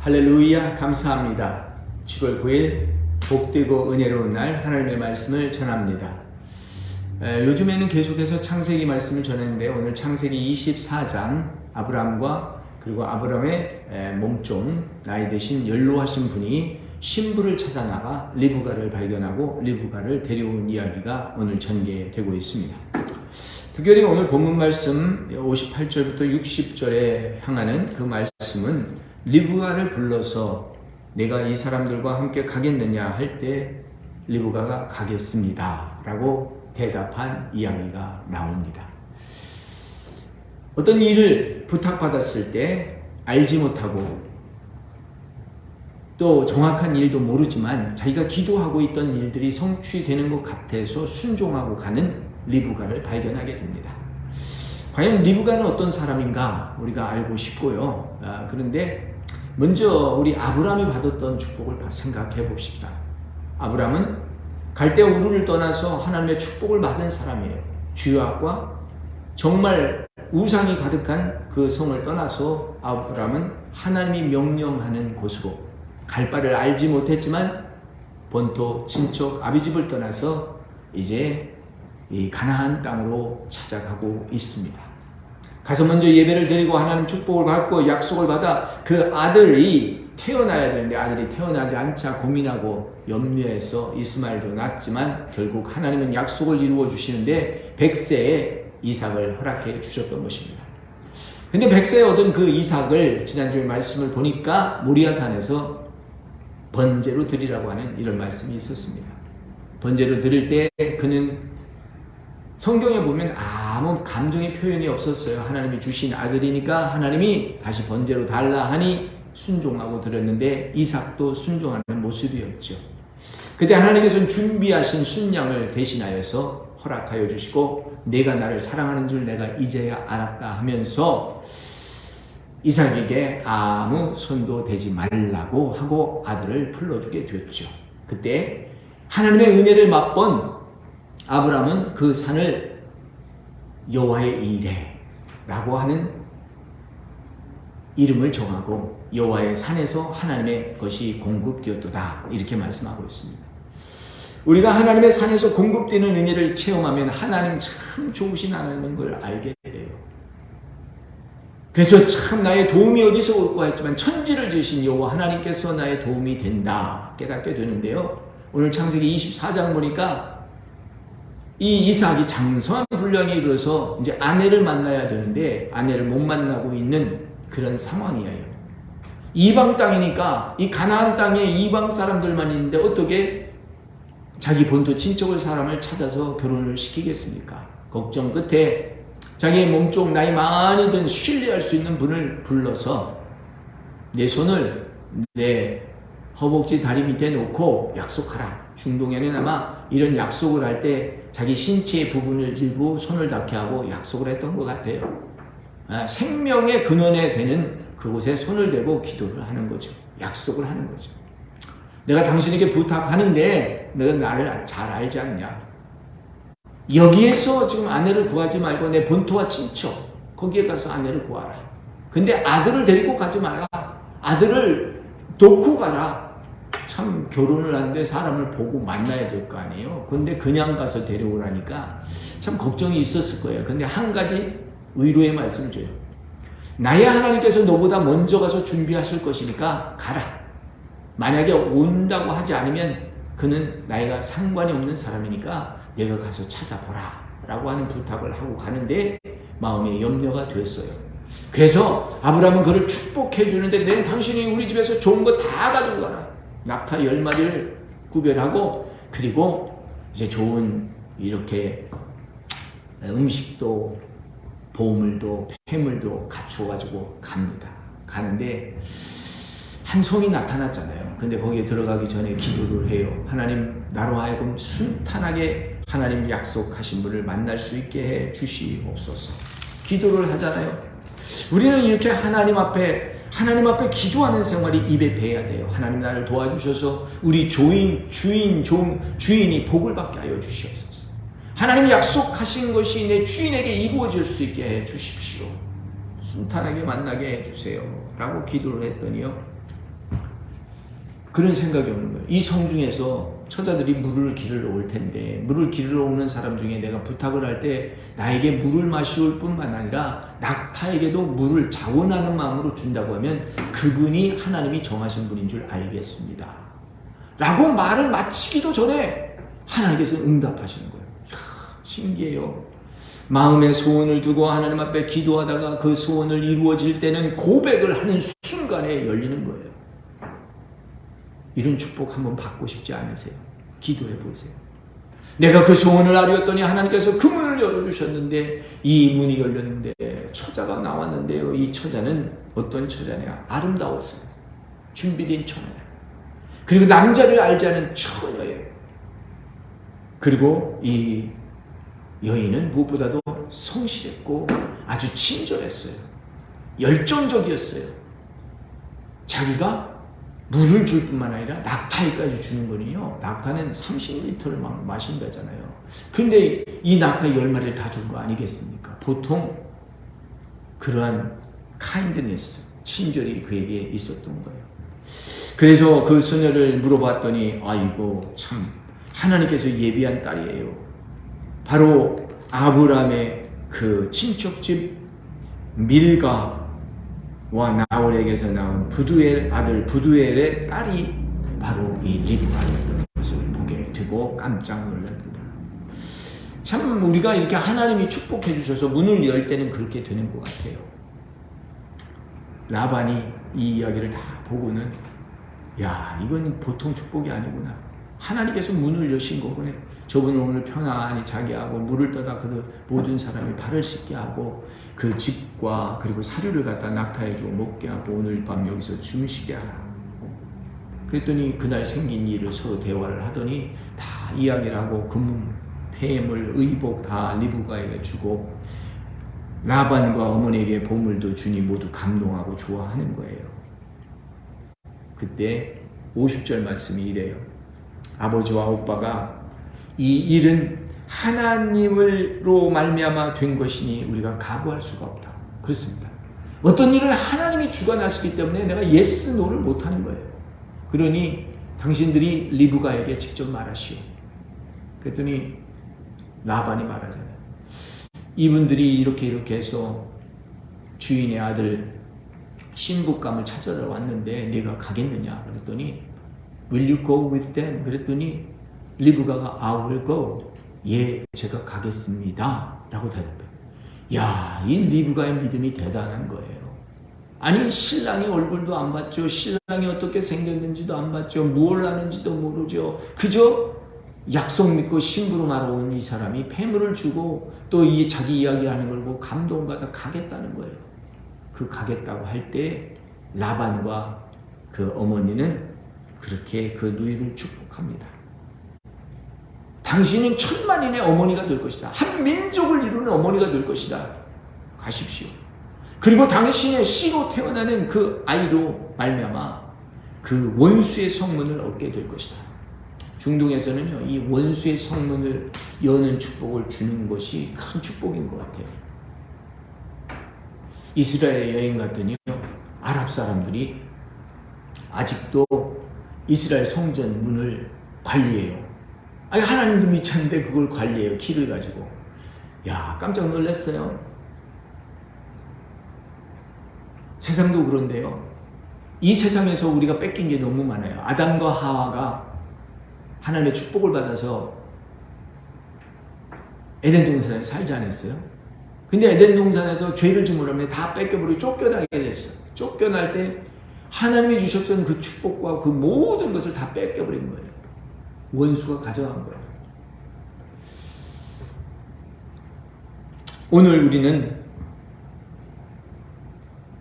할렐루야, 감사합니다. 7월 9일 복되고 은혜로운 날 하나님의 말씀을 전합니다. 요즘에는 계속해서 창세기 말씀을 전했는데 오늘 창세기 24장 아브람과 그리고 아브람의 몸종 나이 드신 연로하신 분이 신부를 찾아 나가 리브가를 발견하고 리브가를 데려온 이야기가 오늘 전개되고 있습니다. 특별히 오늘 본문 말씀 58절부터 60절에 향하는 그 말씀은 리브가를 불러서 내가 이 사람들과 함께 가겠느냐 할 때 리브가가 가겠습니다 라고 대답한 이야기가 나옵니다. 어떤 일을 부탁받았을 때 알지 못하고 또 정확한 일도 모르지만 자기가 기도하고 있던 일들이 성취되는 것 같아서 순종하고 가는 리브가를 발견하게 됩니다. 과연 리브가는 어떤 사람인가 우리가 알고 싶고요. 그런데 먼저 우리 아브람이 받았던 축복을 생각해 봅시다. 아브람은 갈대 우르를 떠나서 하나님의 축복을 받은 사람이에요. 죄악과 정말 우상이 가득한 그 성을 떠나서 아브람은 하나님이 명령하는 곳으로 갈 바를 알지 못했지만 본토 친척 아비집을 떠나서 이제 이 가나안 땅으로 찾아가고 있습니다. 가서 먼저 예배를 드리고 하나님 축복을 받고 약속을 받아 그 아들이 태어나야 되는데 아들이 태어나지 않자 고민하고 염려해서 이스마엘도 낳았지만 결국 하나님은 약속을 이루어 주시는데 100세에 이삭을 허락해 주셨던 것입니다. 근데 100세에 얻은 그 이삭을 지난주에 말씀을 보니까 모리아산에서 번제로 드리라고 하는 이런 말씀이 있었습니다. 번제로 드릴 때 그는 성경에 보면 아무 감정의 표현이 없었어요. 하나님이 주신 아들이니까 하나님이 다시 번제로 달라 하니 순종하고 드렸는데 이삭도 순종하는 모습이었죠. 그때 하나님께서는 준비하신 순양을 대신하여서 허락하여 주시고 내가 나를 사랑하는 줄 내가 이제야 알았다 하면서 이삭에게 아무 손도 대지 말라고 하고 아들을 불러주게 됐죠. 그때 하나님의 은혜를 맛본 아브람은 그 산을 여호와의 이레라고 하는 이름을 정하고 여호와의 산에서 하나님의 것이 공급되었도다 이렇게 말씀하고 있습니다. 우리가 하나님의 산에서 공급되는 은혜를 체험하면 하나님 참 좋으신 하나님인 걸 알게 돼요. 그래서 참 나의 도움이 어디서 올까 했지만 천지를 지으신 여호와 하나님께서 나의 도움이 된다 깨닫게 되는데요. 오늘 창세기 24장 보니까 이 이삭이 장성한 분량에 이르러서 이제 아내를 만나야 되는데 아내를 못 만나고 있는 그런 상황이에요. 이방 땅이니까 이 가나안 땅에 이방 사람들만 있는데 어떻게 자기 본토 친척을 사람을 찾아서 결혼을 시키겠습니까? 걱정 끝에 자기의 몸쪽 나이 많이 든 신뢰할 수 있는 분을 불러서 내 손을 내 허벅지 다리 밑에 놓고 약속하라. 중동에는 아마 이런 약속을 할 때 자기 신체의 부분을 일부 손을 닿게 하고 약속을 했던 것 같아요. 생명의 근원에 되는 그곳에 손을 대고 기도를 하는 거죠. 약속을 하는 거죠. 내가 당신에게 부탁하는데 너가 나를 잘 알지 않냐. 여기에서 지금 아내를 구하지 말고 내 본토와 친척 거기에 가서 아내를 구하라. 근데 아들을 데리고 가지 마라. 아들을 놓고 가라. 참 결혼을 하는데 사람을 보고 만나야 될 거 아니에요. 근데 그냥 가서 데려오라니까 참 걱정이 있었을 거예요. 근데 한 가지 위로의 말씀을 줘요. 나의 하나님께서 너보다 먼저 가서 준비하실 것이니까 가라. 만약에 온다고 하지 않으면 그는 나이가 상관이 없는 사람이니까 내가 가서 찾아보라 라고 하는 부탁을 하고 가는데 마음에 염려가 됐어요. 그래서 아브람은 그를 축복해 주는데 내 당신이 우리 집에서 좋은 거 다 가지고 가라. 낙타 10마리를 구별하고 그리고 이제 좋은 이렇게 음식도 보물도 폐물도 갖추어가지고 갑니다. 가는데 한 성이 나타났잖아요. 근데 거기에 들어가기 전에 기도를 해요. 하나님 나로 하여금 순탄하게 하나님 약속하신 분을 만날 수 있게 해 주시옵소서. 기도를 하잖아요. 우리는 이렇게 하나님 앞에 기도하는 생활이 입에 배야 돼요. 하나님 나를 도와주셔서 우리 주인이 복을 받게 하여 주시옵소서. 하나님 약속하신 것이 내 주인에게 이루어질 수 있게 해 주십시오. 순탄하게 만나게 해주세요 라고 기도를 했더니요, 그런 생각이 오는 거예요. 이 성중에서 처자들이 물을 기르러 올 텐데 물을 기르러 오는 사람 중에 내가 부탁을 할 때 나에게 물을 마시올 뿐만 아니라 낙타에게도 물을 자원하는 마음으로 준다고 하면 그분이 하나님이 정하신 분인 줄 알겠습니다. 라고 말을 마치기도 전에 하나님께서 응답하시는 거예요. 이야, 신기해요. 마음의 소원을 두고 하나님 앞에 기도하다가 그 소원을 이루어질 때는 고백을 하는 순간에 열리는 거예요. 이런 축복 한번 받고 싶지 않으세요? 기도해 보세요. 내가 그 소원을 아뢰었더니 하나님께서 그 문을 열어주셨는데 이 문이 열렸는데 처자가 나왔는데요. 이 처자는 어떤 처자냐? 아름다웠어요. 준비된 처녀예요. 그리고 남자를 알지 않은 처녀예요. 그리고 이 여인은 무엇보다도 성실했고 아주 친절했어요. 열정적이었어요. 자기가 물을 줄 뿐만 아니라 낙타에까지 주는 거는요. 낙타는 30리터를 막 마신다잖아요. 근데 이 낙타 10마리를 다 준 거 아니겠습니까? 보통 그러한 카인드니스, 친절이 그에게 있었던 거예요. 그래서 그 소녀를 물어봤더니 아이고 참 하나님께서 예비한 딸이에요. 바로 아브라함의 그 친척집 밀가와 나홀에게서 나온 부두엘 아들 부두엘의 딸이 바로 이 리브가였던 것을 보게 되고 깜짝 놀랍니다. 참 우리가 이렇게 하나님이 축복해 주셔서 문을 열 때는 그렇게 되는 것 같아요. 라반이 이 이야기를 다 보고는 야 이건 보통 축복이 아니구나. 하나님께서 문을 여신 거구나. 저분은 오늘 편안히 자기하고 물을 떠다 그 모든 사람이 발을 씻게 하고 그 집과 그리고 사료를 갖다 낙타해 주고 먹게 하고 오늘 밤 여기서 주무시게 하라. 그랬더니 그날 생긴 일을 서로 대화를 하더니 다 이야기를 하고 금은 폐물 의복 다 리브가에게 주고 라반과 어머니에게 보물도 주니 모두 감동하고 좋아하는 거예요. 그때 50절 말씀이 이래요. 아버지와 오빠가 이 일은 하나님으로 말미암아 된 것이니 우리가 가부할 수가 없다. 그렇습니다. 어떤 일을 하나님이 주관하시기 때문에 내가 예스 노를 못하는 거예요. 그러니 당신들이 리브가에게 직접 말하시오. 그랬더니 라반이 말하잖아요. 이분들이 이렇게 해서 주인의 아들 신부감을 찾으러 왔는데 내가 가겠느냐 그랬더니 Will you go with them? 그랬더니 리브가가 I will go. 예, 제가 가겠습니다. 라고 대답해요. 야, 이 리브가의 믿음이 대단한 거예요. 아니 신랑의 얼굴도 안 봤죠. 신랑이 어떻게 생겼는지도 안 봤죠. 무엇을 하는지도 모르죠. 그저 약속 믿고 심부름하러 온 이 사람이 폐물을 주고 또 이 자기 이야기하는 걸 보고 감동받아 가겠다는 거예요. 그 가겠다고 할 때 라반과 그 어머니는 그렇게 그 누이를 축복합니다. 당신은 천만인의 어머니가 될 것이다. 한 민족을 이루는 어머니가 될 것이다. 가십시오. 그리고 당신의 씨로 태어나는 그 아이로 말미암아 그 원수의 성문을 얻게 될 것이다. 중동에서는요, 이 원수의 성문을 여는 축복을 주는 것이 큰 축복인 것 같아요. 이스라엘 여행 갔더니요, 아랍 사람들이 아직도 이스라엘 성전 문을 관리해요. 아니, 하나님도 미쳤는데 그걸 관리해요. 키를 가지고. 야, 깜짝 놀랐어요. 세상도 그런데요. 이 세상에서 우리가 뺏긴 게 너무 많아요. 아담과 하와가 하나님의 축복을 받아서 에덴 동산에 살지 않았어요? 근데 에덴 동산에서 죄를 저물으면 다 뺏겨버리고 쫓겨나게 됐어요. 쫓겨날 때 하나님이 주셨던 그 축복과 그 모든 것을 다 뺏겨버린 거예요. 원수가 가져간 거예요. 오늘 우리는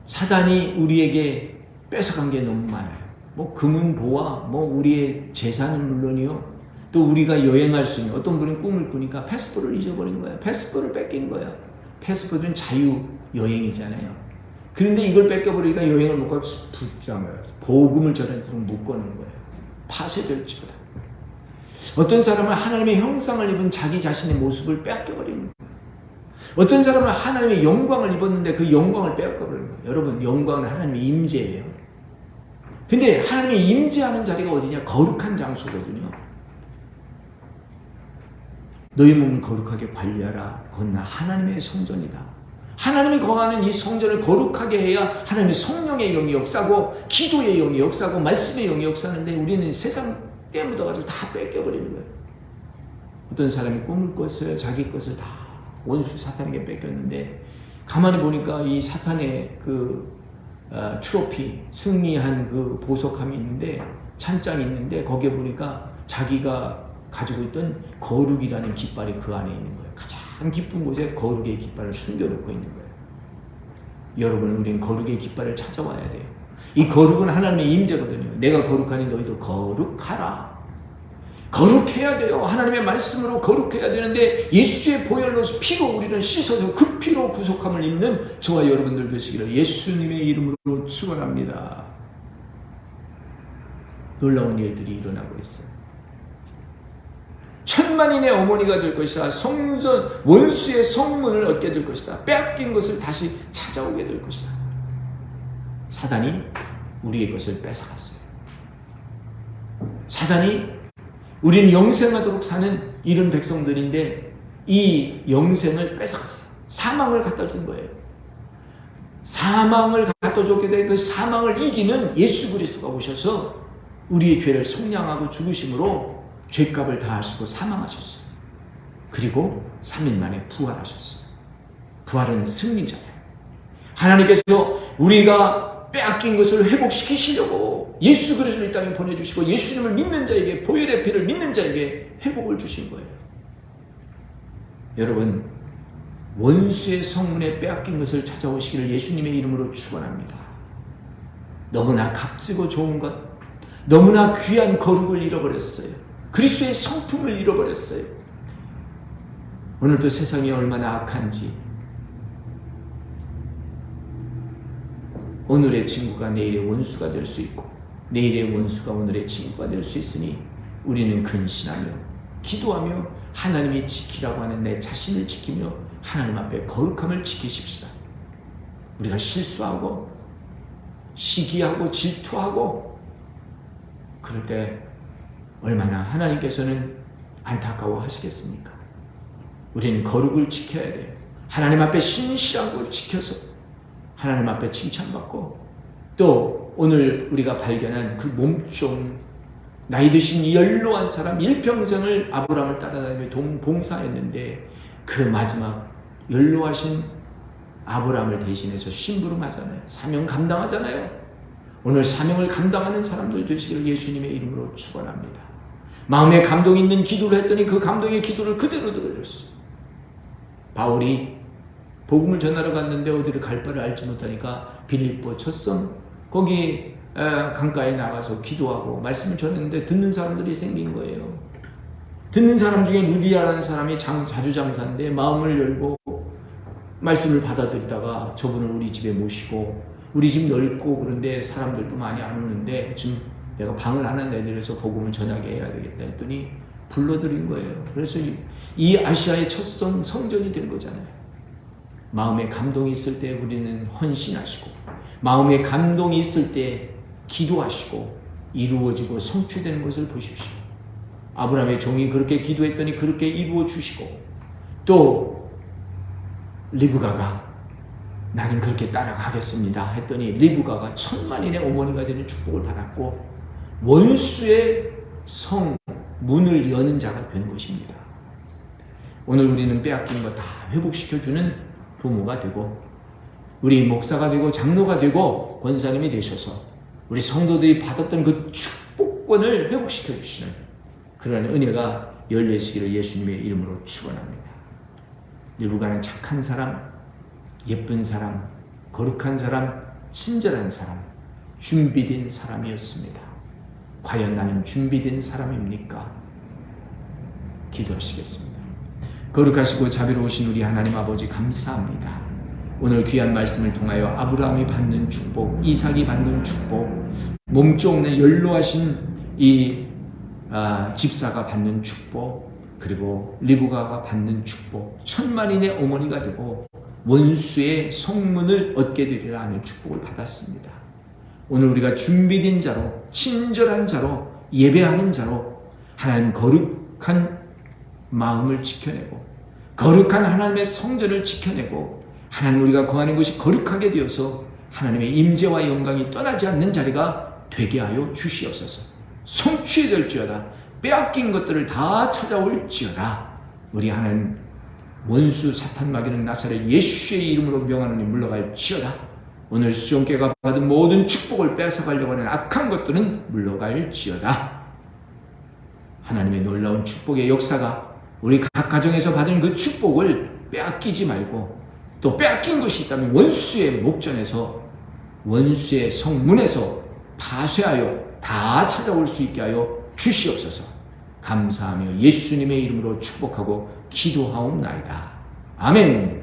사단이 우리에게 뺏어간 게 너무 많아요. 뭐 금은 보화, 뭐 우리의 재산은 물론이요. 또 우리가 여행할 수 있는 어떤 분은 꿈을 꾸니까 패스포트를 잊어버린 거예요. 패스포트를 뺏긴 거예요. 패스포트는 자유 여행이잖아요. 그런데 이걸 뺏겨버리니까 여행을 못 가고 불쌍해요. 복음을 전하도록 묶어놓은 거예요. 파쇄될지어다. 어떤 사람은 하나님의 형상을 입은 자기 자신의 모습을 뺏겨버리는 거예요. 어떤 사람은 하나님의 영광을 입었는데 그 영광을 빼앗겨버리는 거예요. 여러분, 영광은 하나님의 임재예요. 근데 하나님이 임재하는 자리가 어디냐? 거룩한 장소거든요. 너희 몸을 거룩하게 관리하라. 그건 하나님의 성전이다. 하나님이 거하는 이 성전을 거룩하게 해야 하나님의 성령의 영이 역사고 기도의 영이 역사고 말씀의 영이 역사하는데 우리는 세상 때 묻어가지고 다 뺏겨버리는 거예요. 어떤 사람이 꿈을 꿨어요. 자기 것을 다 원수 사탄에게 뺏겼는데 가만히 보니까 이 사탄의 트로피, 승리한 그 보석함이 있는데 찬장이 있는데 거기에 보니까 자기가 가지고 있던 거룩이라는 깃발이 그 안에 있는 거예요. 가장 기쁜 곳에 거룩의 깃발을 숨겨놓고 있는 거예요. 여러분, 우리는 거룩의 깃발을 찾아와야 돼요. 이 거룩은 하나님의 임재거든요. 내가 거룩하니 너희도 거룩하라. 거룩해야 돼요. 하나님의 말씀으로 거룩해야 되는데 예수의 보혈로 피로 우리는 씻어서 그 피로 구속함을 입는 저와 여러분들 되시기를 예수님의 이름으로 축원합니다. 놀라운 일들이 일어나고 있어요. 천만인의 어머니가 될 것이다. 성전 원수의 성문을 얻게 될 것이다. 빼앗긴 것을 다시 찾아오게 될 것이다. 사단이 우리의 것을 뺏어갔어요. 사단이 우리는 영생하도록 사는 이런 백성들인데 이 영생을 뺏어갔어요. 사망을 갖다 준 거예요. 사망을 갖다 줬게 된 그 사망을 이기는 예수 그리스도가 오셔서 우리의 죄를 속량하고 죽으심으로 죄값을 다 하시고 사망하셨어요. 그리고 3일 만에 부활하셨어요. 부활은 승리잖아요. 하나님께서 우리가 빼앗긴 것을 회복시키시려고 예수 그리스도를 이 땅에 보내주시고 예수님을 믿는 자에게 보혈의 피를 믿는 자에게 회복을 주신 거예요. 여러분, 원수의 성문에 빼앗긴 것을 찾아오시기를 예수님의 이름으로 축원합니다. 너무나 값지고 좋은 것, 너무나 귀한 거룩을 잃어버렸어요. 그리스도의 성품을 잃어버렸어요. 오늘도 세상이 얼마나 악한지, 오늘의 친구가 내일의 원수가 될 수 있고 내일의 원수가 오늘의 친구가 될 수 있으니 우리는 근신하며 기도하며 하나님이 지키라고 하는 내 자신을 지키며 하나님 앞에 거룩함을 지키십시다. 우리가 실수하고 시기하고 질투하고 그럴 때 얼마나 하나님께서는 안타까워 하시겠습니까? 우리는 거룩을 지켜야 돼요. 하나님 앞에 신실한 걸 지켜서 하나님 앞에 칭찬받고 또 오늘 우리가 발견한 그 몸종 나이 드신 이 연로한 사람 일평생을 아브라함을 따라다니며 봉사했는데 그 마지막 연로하신 아브라함을 대신해서 심부름하잖아요. 사명 감당하잖아요. 오늘 사명을 감당하는 사람들 되시기를 예수님의 이름으로 축원합니다. 마음에 감동이 있는 기도를 했더니 그 감동의 기도를 그대로 들어줬어요. 바울이 복음을 전하러 갔는데 어디를 갈 바를 알지 못하니까 빌립보 첫 거기 강가에 나가서 기도하고 말씀을 전했는데 듣는 사람들이 생긴 거예요. 듣는 사람 중에 루디아라는 사람이 자주장사인데 마음을 열고 말씀을 받아들이다가 저분을 우리 집에 모시고 우리 집 넓고 그런데 사람들도 많이 안 오는데 지금 내가 방을 하나 내드려서 복음을 전하게 해야 되겠다 했더니 불러들인 거예요. 그래서 이 아시아의 첫 성전이 된 거잖아요. 마음에 감동이 있을 때 우리는 헌신하시고 마음에 감동이 있을 때 기도하시고 이루어지고 성취되는 것을 보십시오. 아브라함의 종이 그렇게 기도했더니 그렇게 이루어 주시고 또 리브가가 나는 그렇게 따라가겠습니다 했더니 리브가가 천만인의 어머니가 되는 축복을 받았고 원수의 성 문을 여는 자가 된 것입니다. 오늘 우리는 빼앗긴 거 다 회복시켜주는 부모가 되고 우리 목사가 되고 장로가 되고 권사님이 되셔서 우리 성도들이 받았던 그 축복권을 회복시켜 주시는 그런 은혜가 열려지기를 예수님의 이름으로 축원합니다. 리브가는 착한 사람, 예쁜 사람, 거룩한 사람, 친절한 사람, 준비된 사람이었습니다. 과연 나는 준비된 사람입니까? 기도하시겠습니다. 거룩하시고 자비로우신 우리 하나님 아버지 감사합니다. 오늘 귀한 말씀을 통하여 아브라함이 받는 축복, 이삭이 받는 축복, 몸종의 연로하신 이 집사가 받는 축복, 그리고 리브가가 받는 축복, 천만인의 어머니가 되고 원수의 성문을 얻게 되리라 하는 축복을 받았습니다. 오늘 우리가 준비된 자로, 친절한 자로, 예배하는 자로 하나님 거룩한 마음을 지켜내고 거룩한 하나님의 성전을 지켜내고 하나님 우리가 거하는 곳이 거룩하게 되어서 하나님의 임재와 영광이 떠나지 않는 자리가 되게 하여 주시옵소서. 성취될지어다. 빼앗긴 것들을 다 찾아올지어다. 우리 하나님 원수 사탄 마귀는 나사렛 예수의 이름으로 명하노니 물러갈지어다. 오늘 수종교가 받은 모든 축복을 뺏어가려고 하는 악한 것들은 물러갈지어다. 하나님의 놀라운 축복의 역사가 우리 각 가정에서 받은 그 축복을 빼앗기지 말고 또 빼앗긴 것이 있다면 원수의 목전에서 원수의 성문에서 파쇄하여 다 찾아올 수 있게 하여 주시옵소서. 감사하며 예수님의 이름으로 축복하고 기도하옵나이다. 아멘.